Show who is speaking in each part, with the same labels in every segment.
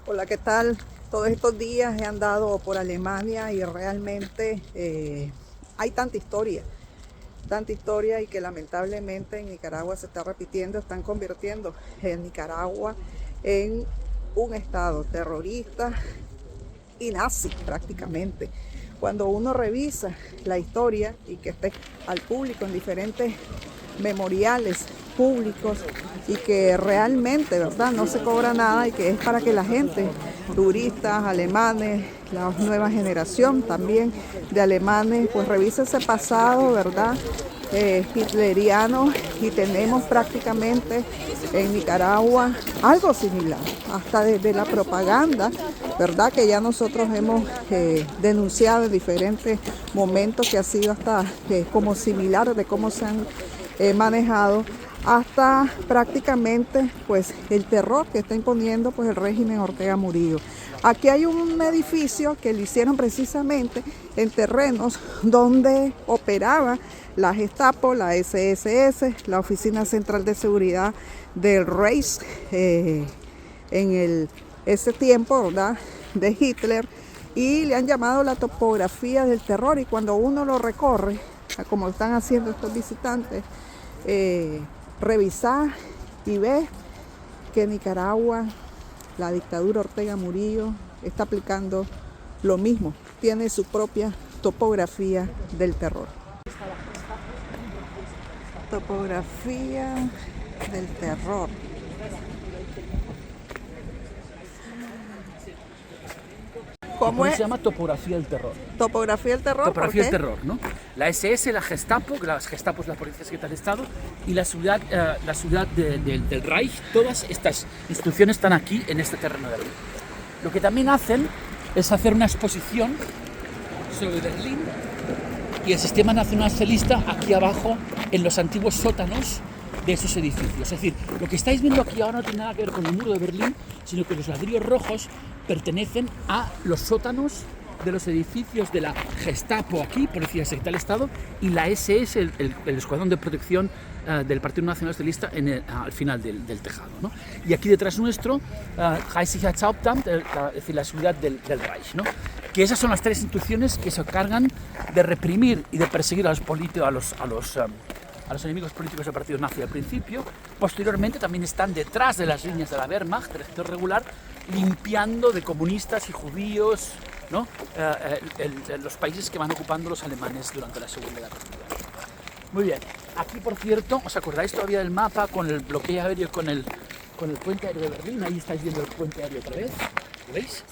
Speaker 1: Hola, ¿qué tal? Todos estos días he andado por Alemania y realmente hay tanta historia y que lamentablemente en Nicaragua se está repitiendo, están convirtiendo en Nicaragua en un estado terrorista y nazi prácticamente. Cuando uno revisa la historia y que esté al público en diferentes memoriales públicos y que realmente, ¿verdad?, no se cobra nada y que es para que la gente, turistas, alemanes, la nueva generación también de alemanes, pues revise ese pasado, ¿verdad?, hitleriano, y tenemos prácticamente en Nicaragua algo similar, hasta desde la propaganda, ¿verdad?, que ya nosotros hemos denunciado en diferentes momentos, que ha sido hasta como similar de cómo se han manejado, hasta prácticamente pues el terror que está imponiendo pues el régimen Ortega Murillo. Aquí hay un edificio que lo hicieron precisamente en terrenos donde operaba la Gestapo, la SSS, la Oficina Central de Seguridad del Reich, ese tiempo, ¿verdad?, de Hitler, y le han llamado la topografía del terror. Y cuando uno lo recorre, como están haciendo estos visitantes, revisar y ver que Nicaragua, la dictadura Ortega Murillo, está aplicando lo mismo, tiene su propia topografía del terror. Topografía del terror.
Speaker 2: ¿Y
Speaker 1: ¿Cómo
Speaker 2: por qué
Speaker 1: es?
Speaker 2: se llama topografía del terror?
Speaker 1: Topografía del terror, ¿por
Speaker 2: Topografía del
Speaker 1: qué?
Speaker 2: terror, ¿no? La SS, la Gestapo, las Gestapos, la Policía Secreta del Estado, y la ciudad del Reich, todas estas instituciones están aquí en este terreno de Berlín. Lo que también hacen es hacer una exposición sobre Berlín y el sistema nacionalsocialista aquí abajo, en los antiguos sótanos de esos edificios. Es decir, lo que estáis viendo aquí ahora no tiene nada que ver con el muro de Berlín, sino que los ladrillos rojos pertenecen a los sótanos de los edificios de la Gestapo aquí, Policía Secreta del Estado, y la SS, el Escuadrón de Protección del Partido Nacional Socialista al final del tejado, ¿no? Y aquí detrás nuestro, Reichssicherheitshauptamt, es decir, la ciudad del Reich, ¿no? Que esas son las tres instituciones que se cargan de reprimir y de perseguir a los enemigos políticos del partido nazi al principio. Posteriormente también están detrás de las líneas de la Wehrmacht, del ejército regular, limpiando de comunistas y judíos, ¿no?, los países que van ocupando los alemanes durante la Segunda Guerra Mundial. Muy bien, aquí por cierto, ¿os acordáis todavía del mapa con el bloqueo aéreo, con el puente aéreo de Berlín? Ahí estáis viendo el puente aéreo otra vez, ¿lo veis?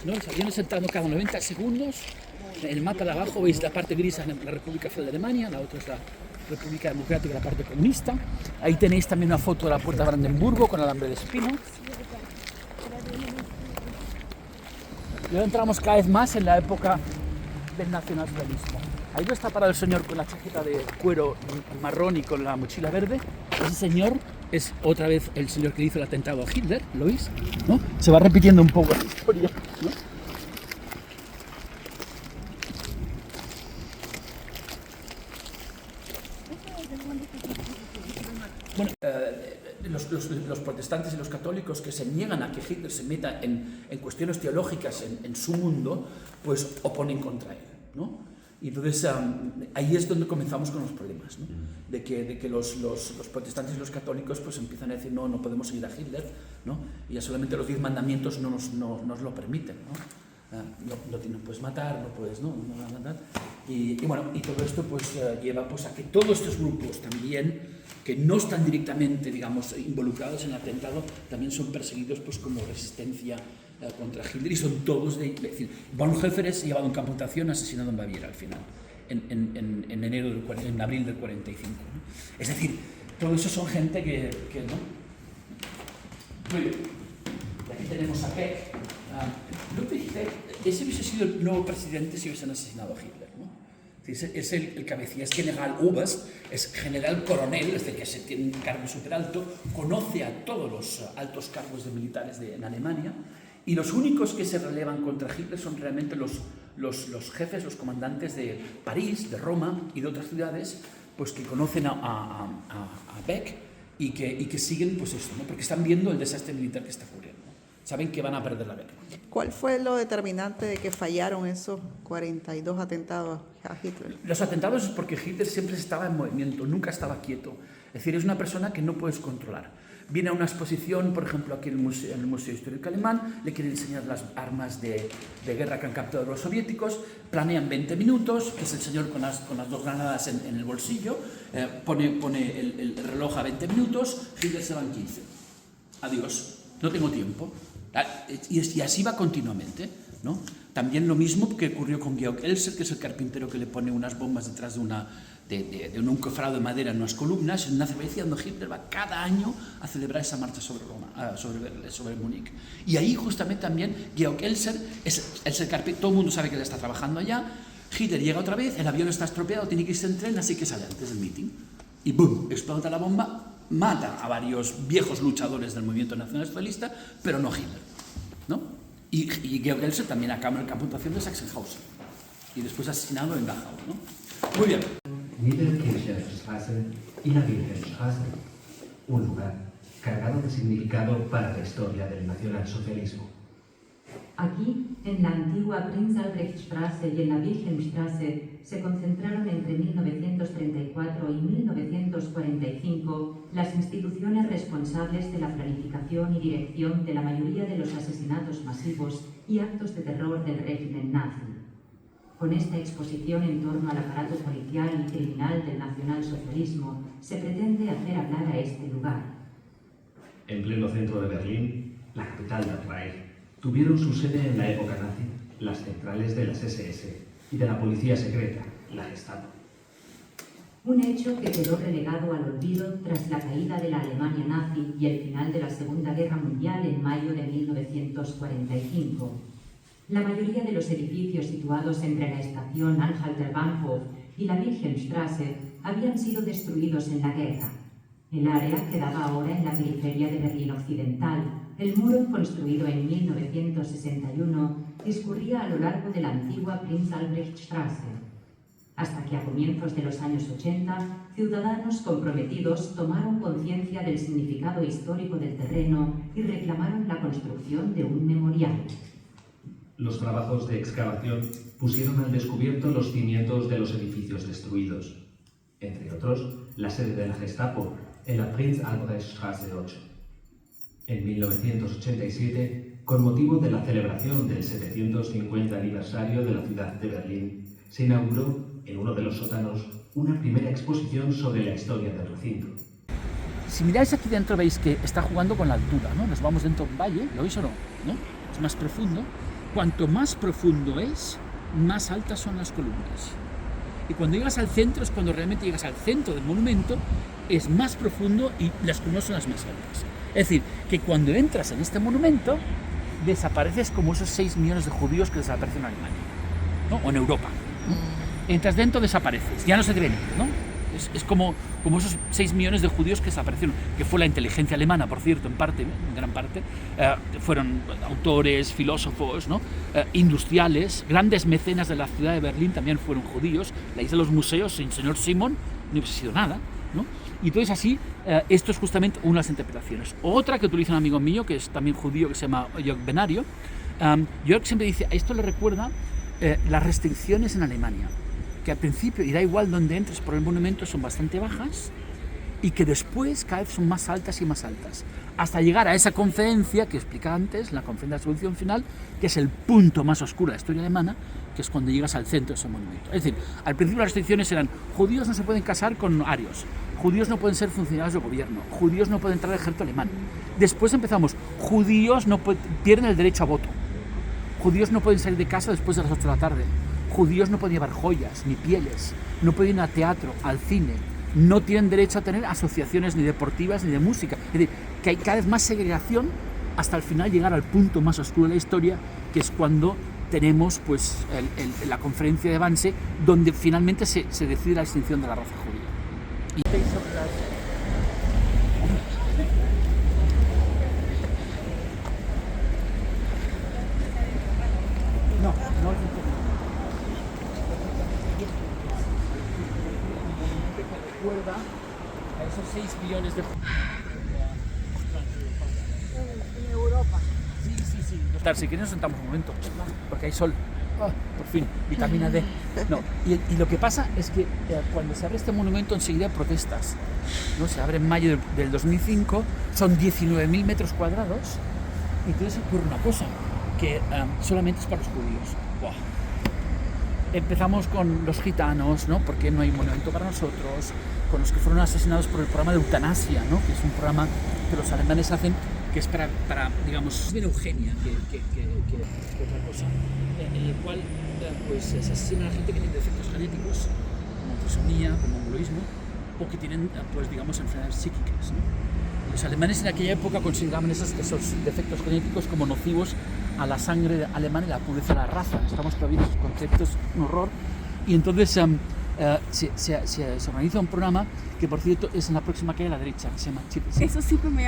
Speaker 2: ¿No? Los aviones entrando cada 90 segundos. En el mapa de abajo veis la parte gris, es la República Federal de Alemania, la otra es la República Democrática, la parte comunista. Ahí tenéis también una foto de la Puerta de Brandenburgo con alambre de espino. Y ahora entramos cada vez más en la época del nacionalsocialismo. Ahí no está parado el señor con la chaqueta de cuero marrón y con la mochila verde. Ese señor es otra vez el señor que hizo el atentado a Hitler, ¿lo veis? ¿No? Se va repitiendo un poco la historia, ¿no? Bueno, los protestantes y los católicos que se niegan a que Hitler se meta en cuestiones teológicas en su mundo, pues oponen contra él, ¿no? Y entonces ahí es donde comenzamos con los problemas, ¿no? De que los protestantes y los católicos pues empiezan a decir no podemos seguir a Hitler, ¿no? Y ya solamente los 10 mandamientos no nos lo permiten, ¿no? No puedes matar, no puedes, y bueno, y todo esto pues lleva pues a que todos estos grupos también, que no están directamente, digamos, involucrados en el atentado, también son perseguidos pues como resistencia contra Hitler, y son todos es decir, Bonhoeffer es llevado a un campo de concentración, asesinado en Baviera al final, en abril del 45, ¿no? Es decir, todo eso son gente que ¿no? Muy bien. Y aquí tenemos a Beck. Ludwig Beck, ese hubiese sido el nuevo presidente si hubiesen asesinado a Hitler, ¿no? Es el cabecilla, es general Oberst, es general coronel, es decir, que se tiene un cargo súper alto, conoce a todos los altos cargos de militares en Alemania, y los únicos que se relevan contra Hitler son realmente los jefes, los comandantes de París, de Roma y de otras ciudades, pues que conocen a Beck y que siguen pues esto, ¿no? Porque están viendo el desastre militar que está ocurriendo. saben que van a perder la guerra.
Speaker 1: ¿Cuál fue lo determinante de que fallaron esos 42 atentados a Hitler?
Speaker 2: Los atentados es porque Hitler siempre estaba en movimiento, nunca estaba quieto. Es decir, es una persona que no puedes controlar. Viene a una exposición, por ejemplo, aquí en el Museo Histórico Alemán, le quieren enseñar las armas de guerra que han captado los soviéticos, planean 20 minutos, que es el señor con las dos granadas en el bolsillo, pone el reloj a 20 minutos, Hitler se va en 15. Adiós, no tengo tiempo. Y así va continuamente, ¿no? También lo mismo que ocurrió con Georg Elser, que es el carpintero que le pone unas bombas detrás de un encofrado de madera en unas columnas, en una cervecería donde Hitler va cada año a celebrar esa marcha sobre Roma, sobre Múnich. Y ahí justamente también Georg Elser es el carpintero, todo el mundo sabe que él está trabajando allá, Hitler llega otra vez, el avión está estropeado, tiene que irse en tren, así que sale antes del meeting. Y ¡boom!, explota la bomba, mata a varios viejos luchadores del movimiento nacionalsocialista, pero no Hitler, ¿no? Y Georg Elser también acaba en el campo de concentración de Sachsenhausen y después asesinado en Dachau, ¿no? Muy bien.
Speaker 3: Niederkircher Straße y la Wilhelmstraße, un lugar cargado de significado para la historia del nacionalsocialismo.
Speaker 4: Aquí, en la antigua Prinz-Albrecht-Straße y en la Wilhelmstraße, se concentraron entre 1934 y 1945 las instituciones responsables de la planificación y dirección de la mayoría de los asesinatos masivos y actos de terror del régimen nazi. Con esta exposición en torno al aparato policial y criminal del nacionalsocialismo, se pretende hacer hablar a este lugar.
Speaker 3: En pleno centro de Berlín, la capital del Reich, tuvieron su sede en la época nazi las centrales de las SS y de la policía secreta, la Gestapo.
Speaker 4: Un hecho que quedó relegado al olvido tras la caída de la Alemania nazi y el final de la Segunda Guerra Mundial en mayo de 1945. La mayoría de los edificios situados entre la estación Anhalter Bahnhof y la Wilhelmstraße habían sido destruidos en la guerra. El área quedaba ahora en la periferia de Berlín Occidental. El muro, construido en 1961, discurría a lo largo de la antigua Prinz-Albrecht-Straße. Hasta que a comienzos de los años 80, ciudadanos comprometidos tomaron conciencia del significado histórico del terreno y reclamaron la construcción de un memorial.
Speaker 3: Los trabajos de excavación pusieron al descubierto los cimientos de los edificios destruidos, entre otros, la sede de la Gestapo en la Prinz-Albrecht-Straße 8. En 1987, con motivo de la celebración del 750 aniversario de la ciudad de Berlín, se inauguró en uno de los sótanos una primera exposición sobre la historia del recinto.
Speaker 2: Si miráis aquí dentro veis que está jugando con la altura, ¿no? Nos vamos dentro de un valle, ¿lo veis o no? ¿No? Es más profundo. Cuanto más profundo es, más altas son las columnas. Y cuando llegas al centro es cuando realmente llegas al centro del monumento, es más profundo y las columnas son las más altas. Es decir, que cuando entras en este monumento, desapareces como esos 6 millones de judíos que desaparecen en Alemania, ¿no? O en Europa, ¿no? Entras dentro, desapareces, ya no se creen, ¿no? Es como esos 6 millones de judíos que desaparecieron, que fue la inteligencia alemana, por cierto, en gran parte, fueron autores, filósofos, ¿no? Industriales, grandes mecenas de la ciudad de Berlín también fueron judíos. La isla de los museos, sin señor Simon, no hubiese sido nada, ¿no? Y entonces así, esto es justamente una de las interpretaciones. Otra que utiliza un amigo mío, que es también judío, que se llama Jörg Benario. Jörg siempre dice, a esto le recuerda las restricciones en Alemania, que al principio, y da igual donde entres por el monumento, son bastante bajas, y que después cada vez son más altas y más altas, hasta llegar a esa conferencia que explica antes, la conferencia de la solución final, que es el punto más oscuro de la historia alemana, que es cuando llegas al centro de ese monumento. Es decir, al principio las restricciones eran, judíos no se pueden casar con arios, judíos no pueden ser funcionarios del gobierno, judíos no pueden entrar al ejército alemán. Después empezamos, judíos no pierden el derecho a voto, judíos no pueden salir de casa después de las 8 de la tarde, judíos no pueden llevar joyas ni pieles, no pueden ir al teatro, al cine, no tienen derecho a tener asociaciones ni deportivas ni de música. Es decir, que hay cada vez más segregación hasta el final llegar al punto más oscuro de la historia, que es cuando tenemos pues, la conferencia de Wannsee, donde finalmente se decide la extinción de la raza judía. No recuerda a esos 6 millones de judíos
Speaker 1: en Europa.
Speaker 2: Sí, sentar. Si quieres nos sentamos un momento, porque hay sol. Por fin, vitamina D. No, y lo que pasa es que cuando se abre este monumento enseguida protestas, ¿no? Se abre en mayo del 2005, son 19.000 metros cuadrados y entonces ocurre una cosa, que solamente es para los judíos. ¡Buah! Empezamos con los gitanos, ¿no? Porque no hay monumento para nosotros, con los que fueron asesinados por el programa de eutanasia, ¿no? Que es un programa que los alemanes hacen, que es para digamos, es bien Eugenia que otra cosa, en el cual pues se asesina a gente que tiene defectos genéticos, como trisomía, como mongolismo, o que tienen, pues digamos, enfermedades psíquicas, ¿no? Los alemanes en aquella época consideraban esos defectos genéticos como nocivos a la sangre alemana y la pureza de la raza. Estamos todavía en esos conceptos, un horror. Y entonces se organiza un programa que, por cierto, es en la próxima calle a la derecha, que se llama Chip.
Speaker 5: Eso siempre me